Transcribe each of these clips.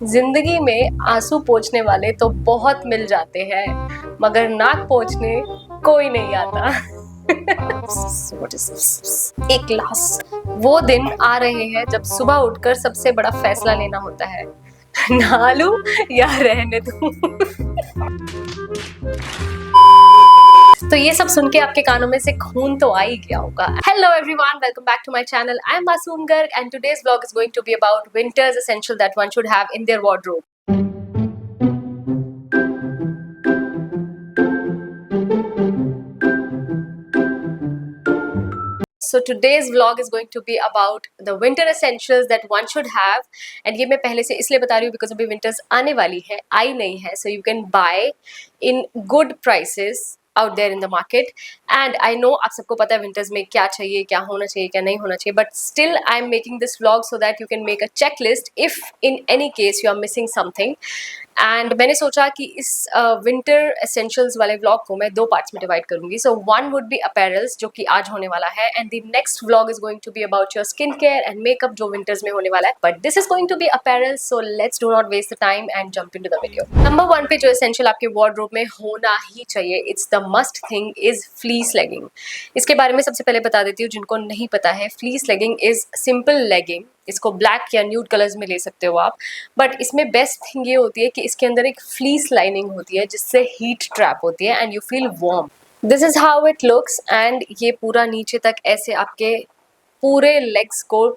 जिंदगी में आंसू पोंछने वाले तो बहुत मिल जाते हैं, मगर नाक पोंछने कोई नहीं आता। एक ग्लास। वो दिन आ रहे हैं जब सुबह उठकर सबसे बड़ा फैसला लेना होता है, नहा लूं या रहने दूं। तो ये सब सुन के आपके कानों में से खून तो आ ही गया होगा। Hello everyone, welcome back to my channel. I am Masoom Garg and today's vlog is going to be about winters essential that one should have in their wardrobe. So today's vlog is going to be about the winter essentials that one should have, and ये मैं पहले से इसलिए बता रही हूँ because अभी winters आने वाली है, आई नहीं है, so you can buy in good prices out there in the market. And I know आप सबको पता है winters में क्या चाहिए, क्या होना चाहिए, क्या नहीं होना चाहिए, but still I'm making this vlog so that you can make a checklist if in any case you are missing something. And मैंने सोचा कि इस विंटर एसेंशियल्स वाले व्लॉग को मैं दो पार्ट्स में डिवाइड करूंगी. So one would be apparels, जो कि आज होने वाला है, and the next vlog is going to be about your skin care and makeup, जो विंटर्स में होने वाला है. But this is going to be apparels, so let's do not waste the time and jump into the video. Number one पे जो essential आपके wardrobe में होना ही चाहिए, it's the must thing, is fleece legging. इसके बारे में सबसे पहले बता देती हूँ जिनको नहीं पता है. Fleece legging is simple legging. इसको ब्लैक या न्यूड कलर्स में ले सकते हो आप, बट इसमें बेस्ट थिंग ये होती है कि इसके अंदर एक फ्लीस लाइनिंग होती है जिससे हीट ट्रैप होती है and you feel warm. This is how it looks. And ये पूरा नीचे तक ऐसे आपके पूरे लेग्स को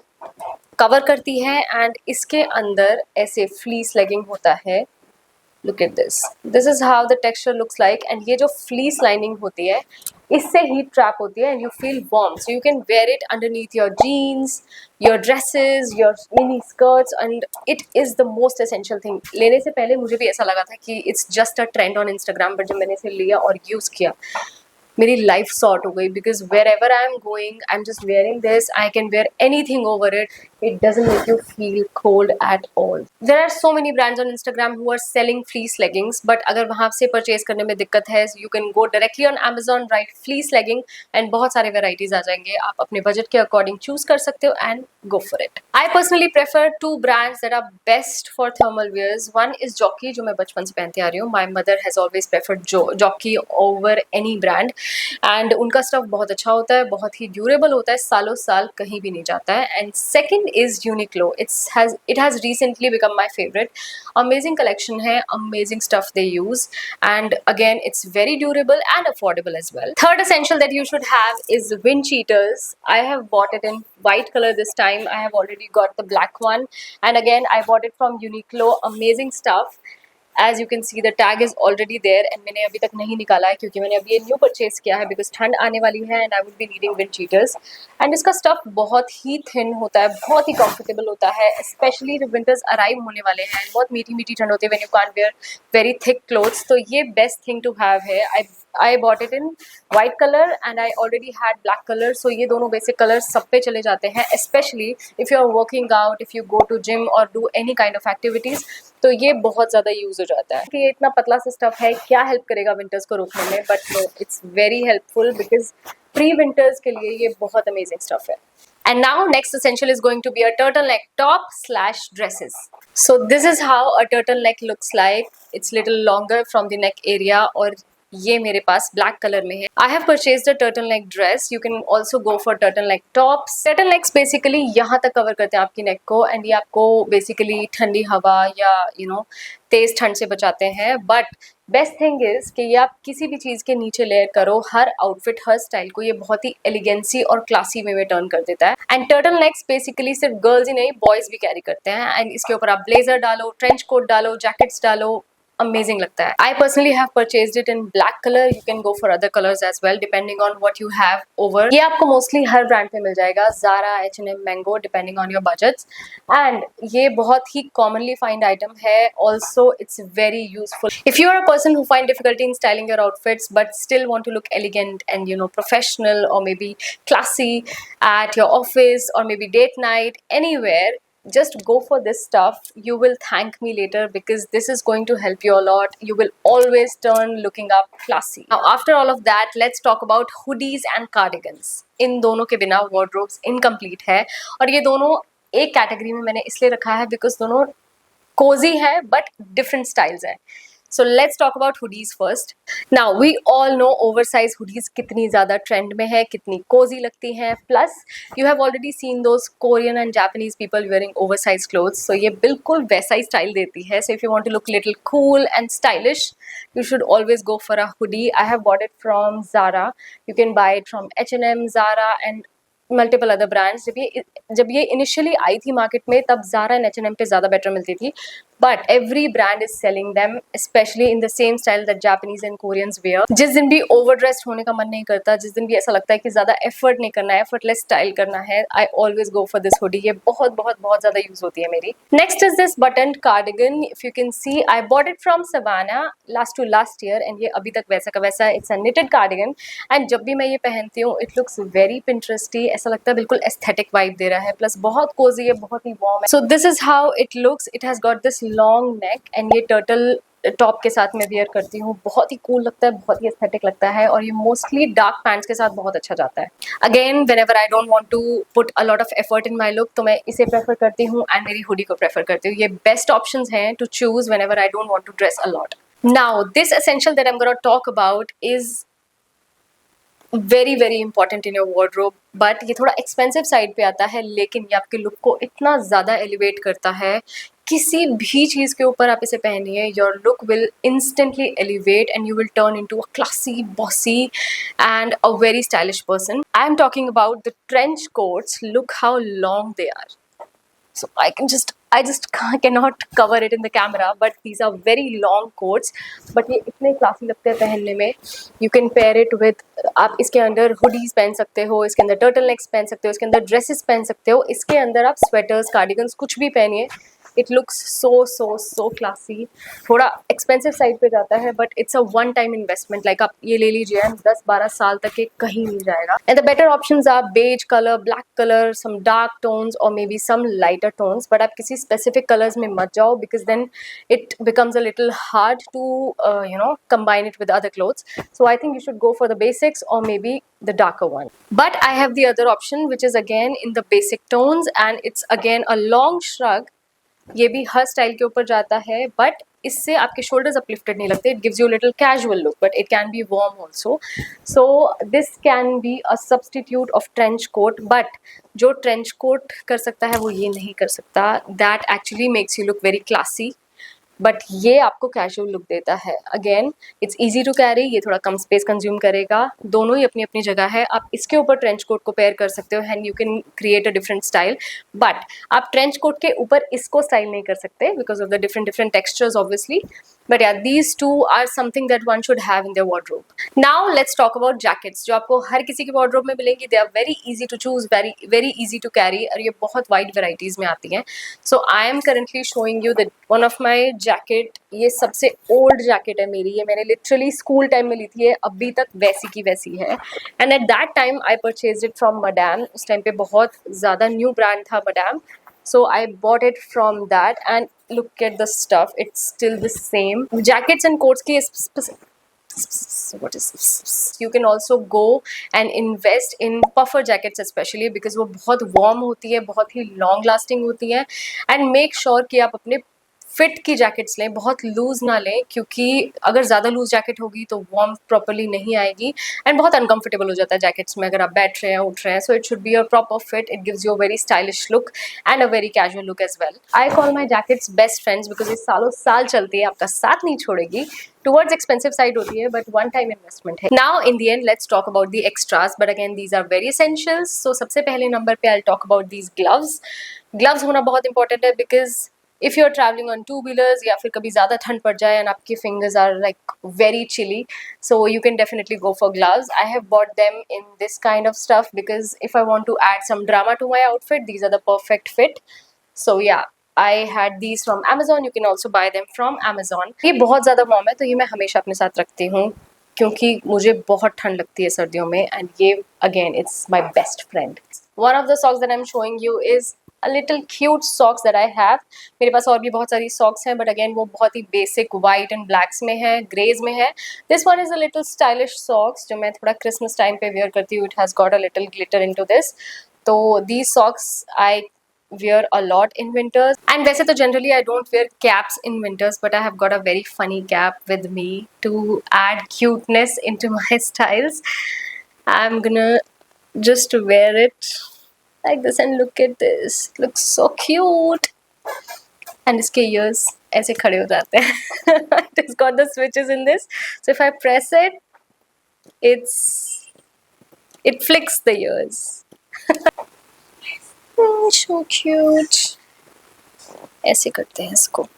कवर करती है एंड इसके अंदर ऐसे फ्लीस लेगिंग होता है. Look at this. This is how the texture looks like. And ये जो फ्लीस लाइनिंग होती है इससे हीट ट्रैप होती है and you feel warm, so you can wear it underneath your jeans, your dresses, your mini skirts, and it is the most essential thing. लेने से पहले मुझे भी ऐसा लगा था कि it's just a trend on Instagram, but जब मैंने इसे लिया और यूज किया मेरी लाइफ सॉर्ट हो गई. Because wherever I am going I am just wearing this. I can wear anything over it. It doesn't make you feel cold at all. There are so many brands on Instagram who are selling fleece leggings, but अगर वहाँ से purchase करने में दिक्कत है, you can go directly on Amazon, write fleece legging, and बहुत सारे varieties आ जाएंगे. आप अपने budget के according choose कर सकते हो and go for it. I personally prefer two brands that are best for thermal wears. One is Jockey, जो मैं बचपन से पहनती आ रही हूँ. My mother has always preferred Jockey over any brand, and उनका stuff बहुत अच्छा होता है, बहुत ही durable होता है, सालों साल कहीं भी नहीं जाता है. And second is Uniqlo. It has recently become my favorite. Amazing collection hai, amazing stuff they use, and again it's very durable and affordable as well. Third essential that you should have is wind cheaters. I have bought it in white color this time. I have already got the black one, and again I bought it from Uniqlo. Amazing stuff. As you can see, the tag is already there, and मैंने अभी तक नहीं निकाला है क्योंकि मैंने अभी ये न्यू परचेज किया है बिकॉज ठंड आने वाली है and I would be needing wind cheaters. And इसका स्टफ बहुत ही थिन होता है, बहुत ही कंफर्टेबल होता है, स्पेशली जब विंटर्स अराइव होने वाले हैं. बहुत मीठी मीठी ठंड होती है when you can't where very thick clothes. तो ये बेस्ट थिंग टू हैव है. I bought it in white color and I already had black color, so ये दोनों basic colors सब पे चले जाते हैं, especially if you are working out, if you go to gym or do any kind of activities. तो ये बहुत ज़्यादा यूज़ हो जाता है. कि ये इतना पतला सा स्टफ है, क्या हेल्प करेगा विंटर्स को रोकने में, but no, it's very helpful because pre winters के लिए ये बहुत अमेजिंग स्टफ है. And now next essential is going to be a turtleneck top / dresses. So this is how a turtleneck looks like. It's little longer from the neck area, और ये मेरे पास black colour में है. I have purchased a turtleneck dress. You can also go for turtleneck tops. Turtlenecks basically यहाँ तक cover करते हैं आपकी नेक को, एंड ये आपको बेसिकली ठंडी हवा या तेज ठंड से बचाते हैं. बट बेस्ट थिंग इज कि ये आप किसी भी चीज़ के नीचे लेयर करो, हर आउटफिट, हर स्टाइल को ये बहुत ही एलिगेंसी और क्लासी वे में टर्न कर देता है. एंड टर्टल नेक्स बेसिकली सिर्फ गर्ल्स ही नहीं, बॉयज भी कैरी करते हैं. एंड इसके ऊपर आप ब्लेजर डालो, ट्रेंच कोट डालो, जैकेट्स डालो, अमेजिंग लगता है. I personally have purchased it in black colour. You can go for other colours as well depending on what you have over. ये आपको मोस्टली हर ब्रांड पे मिल जाएगा, Zara, H&M, Mango, depending on your budgets. And ये बहुत ही commonly find item है. Also it's very useful if you are a person who find difficulty in styling your outfits but still want to look elegant and professional or maybe classy at your office or maybe date night, anywhere. Just go for this stuff. You will thank me later because this is going to help you a lot. You will always turn looking up classy. Now after all of that, let's talk about hoodies and cardigans. इन दोनों के बिना wardrobes incomplete है, और ये दोनों एक category में मैंने इसलिए रखा है बिकॉज दोनों कोजी है बट डिफरेंट स्टाइल्स है. So let's talk about hoodies first. Now we all know oversized hoodies कितनी ज़्यादा ट्रेंड में है, कितनी कोजी लगती हैं. Plus you have already seen those Korean and Japanese people wearing oversized clothes. So ये बिल्कुल वैसा ही स्टाइल देती है. So if you want to look little cool and stylish, you should always go for a hoodie. I have bought it from Zara. You can buy it from H&M, Zara and multiple other brands. जब ये initially I थी market में तब Zara and H&M पे ज़्यादा better मिलती थी, but every brand is selling them specially in the same style that Japanese and Koreans wear. जिस दिन भी ओवर ड्रेस्ड होने का मन नहीं करता, जिस दिन भी ऐसा लगता है कि ज़्यादा एफर्ट नहीं करना है, एफर्टलेस स्टाइल करना है, I always go for this hoodie. ये बहुत बहुत बहुत ज़्यादा यूज होती है मेरी. Next is this button cardigan. If you can see, I bought it from Savana last year and ये अभी तक वैसा का वैसा. It's a knitted cardigan and जब भी मैं ये पहनती हूँ इट लुक्स वेरी पिंटरेस्टी. ऐसा लगता है बिल्कुल एस्थेटिक वाइब दे रहा है, प्लस बहुत कोजी है, बहुत ही वार्म है. So this is how it looks. It has got this long neck and ये टर्टल टॉप के साथ मैं वेयर करती हूँ. बहुत ही कूल लगता है, बहुत ही एस्थेटिक लगता है और ये मोस्टली डार्क पैंट्स के साथ बहुत अच्छा जाता है. Again whenever I don't want to put a lot of effort in my look तो मैं इसे प्रेफर करती हूँ एंड मेरी हुडी को प्रेफर करती हूँ. ये बेस्ट ऑप्शंस हैं to choose whenever I don't want to dress a lot. Now this essential that I am gonna talk about is very very important in your wardrobe. But ये थोड़ा expensive side पे आता है, लेकिन ये आपके look को इतना ज़्यादा एलिवेट करता है. किसी भी चीज़ के ऊपर आप इसे पहनिए, your look will instantly elevate and you will turn into a classy, bossy and a very stylish person. I am talking about the trench coats. Look how long they are. So I just cannot cover it in the camera, but these are very long coats. But ये इतने classy लगते हैं पहनने में. You can pair it with, आप इसके अंदर hoodies पहन सकते हो, इसके अंदर टर्टल नेक्स पहन सकते हो, इसके अंदर ड्रेसेस पहन सकते हो, इसके अंदर आप स्वेटर्स, कार्डिगन्स कुछ भी पहनिए. It looks so classy. थोड़ा एक्सपेंसिव साइड पे जाता है but it's a one time investment. Like आप ये ले लीजिए, 10-12 साल तक ये कहीं नहीं जाएगा. And the better options are beige colour, black colour, some dark tones और maybe some lighter tones. But आप किसी स्पेसिफिक कलर्स में मत जाओ because then it becomes a little hard to combine it with other clothes. So I think you should go for the basics or maybe the darker one. But I have the other option which is again in the basic tones and it's again a long shrug. ये भी हर style के ऊपर जाता है but इससे आपके shoulders uplifted नहीं लगते. It gives you little casual look but it can be warm also. So this can be a substitute of trench coat. But जो ट्रेंच कोट कर सकता है वो ये नहीं कर सकता. That actually makes you look very classy but ये आपको कैजुअल लुक देता है. Again it's easy to carry. ये थोड़ा कम स्पेस कंज्यूम करेगा. दोनों ही अपनी अपनी जगह है. आप इसके ऊपर ट्रेंच कोट को पेयर कर सकते हो and you can create a different style. But आप ट्रेंच कोट के ऊपर इसको स्टाइल नहीं कर सकते because of the different textures obviously. But yeah, these two are something that one should have in their wardrobe. Now let's talk about jackets जो आपको हर किसी की wardrobe में मिलेंगी. They are very easy to choose, very easy to carry और ये बहुत wide varieties में आती हैं. So I am currently showing you that one of my jacket. ये सबसे old jacket है मेरी. ये मैंने literally school time में ली थी. ये अभी तक वैसी की वैसी है. And at that time I purchased it from Madame. उस टाइम पे बहुत ज़्यादा new brand था Madame. So I bought it from that and look at the stuff. It's still the same. Jackets and coats की what is this? You can also go and invest in puffer jackets especially because वो बहुत warm होती है, बहुत ही long lasting होती है. And make sure कि आप अपने फिट की जैकेट्स लें, बहुत लूज ना लें क्योंकि अगर ज़्यादा लूज जैकेट होगी तो वार्म प्रॉपर्ली नहीं आएगी एंड बहुत अनकंफर्टेबल हो जाता है जैकेट्स में अगर आप बैठ रहे हैं, उठ रहे हैं. So it should be a proper fit. It gives you a very stylish look and a very casual look as well. I call my jackets best friends because ये सालों साल चलती है, आपका साथ नहीं छोड़ेगी. टुवर्ड्स एक्सपेंसिव साइड होती है बट वन टाइम इन्वेस्टमेंट है. Now in the end let's talk about the extras but again these are very essentials. So सबसे पहले नंबर पे I talk about these gloves. Gloves होना बहुत इंपॉर्टेंट है because if you're traveling on 2-wheelers या फिर कभी ज़्यादा ठंड पड़ जाए and आपकी fingers are like very chilly, so you can definitely go for gloves. I have bought them in this kind of stuff because if I want to add some drama to my outfit, these are the perfect fit. So yeah, I had these from Amazon. You can also buy them from Amazon. ये बहुत ज़्यादा warm है तो ये मैं हमेशा अपने साथ रखती हूँ क्योंकि मुझे बहुत ठंड लगती है सर्दियों में and ये again it's my best friend. One of the socks that I'm showing you is a little cute socks that I have. मेरे पास और भी बहुत सारी socks हैं but again वो बहुत ही basic white and blacks में है, grays में है. This one is a little stylish socks जो मैं थोड़ा Christmas time पे wear करती हूँ. It has got a little glitter into this. तो these socks I wear a lot in winters. And वैसे तो generally I don't wear caps in winters, but I have got a very funny cap with me to add cuteness into my styles. I'm gonna just wear it like this and look at this. Looks so cute. And इसके ears ऐसे खड़े हो जाते हैं. It's got the switches in this. So if I press it, it flicks the ears. Oh, so cute. ऐसे करते हैं इसको.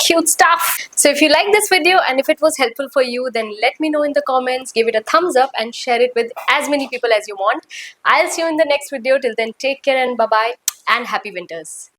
Cute stuff. So if you like this video and if it was helpful for you, then let me know in the comments, give it a thumbs up and share it with as many people as you want. I'll see you in the next video. Till then, take care and bye bye and happy winters.